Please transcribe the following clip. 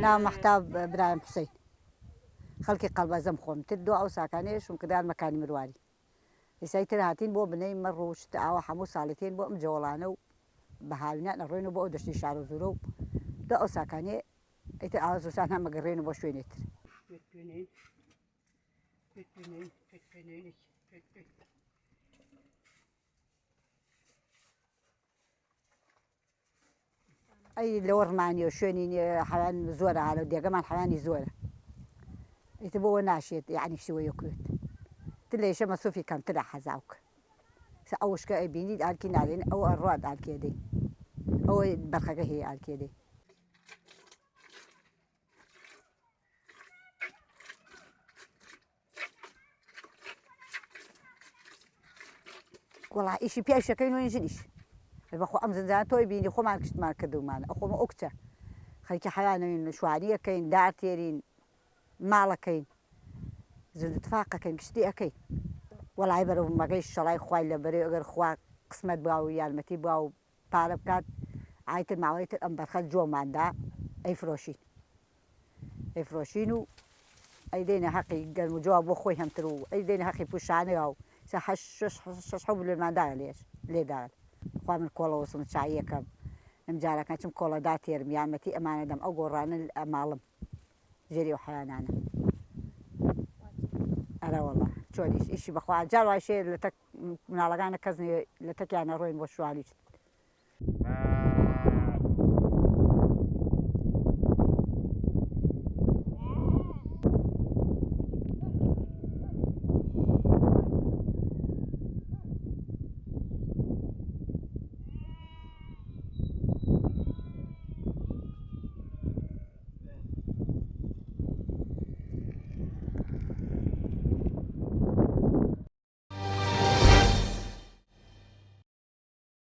ناو محتاب برايم حسين خەڵکی قەڵبەزەم خۆم تر دو ئەو ساکانەیەشم کردان مەکانی مرواری ئێسای تر هاتین بۆ بنەی مەڕ و شت ئاوا هەموو ساڵێتین بۆ ئەم جەوەڵانە و بە هاوینات نەڕۆینەوە بۆ ئەو دەشتی شار و زورە و دو ئەو ساکانێ ئیتر ئاوا زوسان هەمەگەڕێنەوە بۆ شوێنێتر ئەی لەوە ڕمانیەوە شوێنی حەوان زۆرە هالە و دێگەمان حەوانی زۆرە ئیتر بۆەوە ناشێت یعنی شوەیە کوێت تر لە یشە مەسوفی کەمترە حەزاوکە ئەو شکە ئەبینیت ئالکی نادێن ئەو ئەڕات ئالکێدەی ئەوە بەرخەکە هەیە ئالکێدەی وڵا ئیشی پیاش شەکەین و ئینژنیش بەخۆ ئەم زنجانە تۆی بینی خۆمان کشتمان کردومانە ئەو خۆمە ئەو کچە خەریکە حەوانەوین شوانیەکەین دار تێرین ماڵەکەین زندتفاقەکەین گشتی ئەەکەین وەڵای بەرەو مەگەی شەڵای خوای لە بەرێ ئەگەر خوا قسمەت بوا و یارمەتی بوا و پارە بکات ئایتر ماوەیتر ئەم بەرخەت جۆماندا ئەیفرۆشین و ئەیدێنە حەقی گەرم و جواب بۆ خۆی هەمتر و ئەیدێنە حەقی پوشانەوە و شەش ملیۆنماندایە لێداگەن خوا من کۆڵەوە وەسم چاییەکەم ئەم جارەکان چم کۆڵەدا تێرم یارمەتی ئەمانە دەم ئەو گۆڕانە ماڵم ژێری و حەیوانانە ئەرە وەڵا چۆنیش ئیشی بەخوا جار وای شێ لە تەک مناڵەکانە کەس لە تەکیان نەڕۆین بۆ شوانی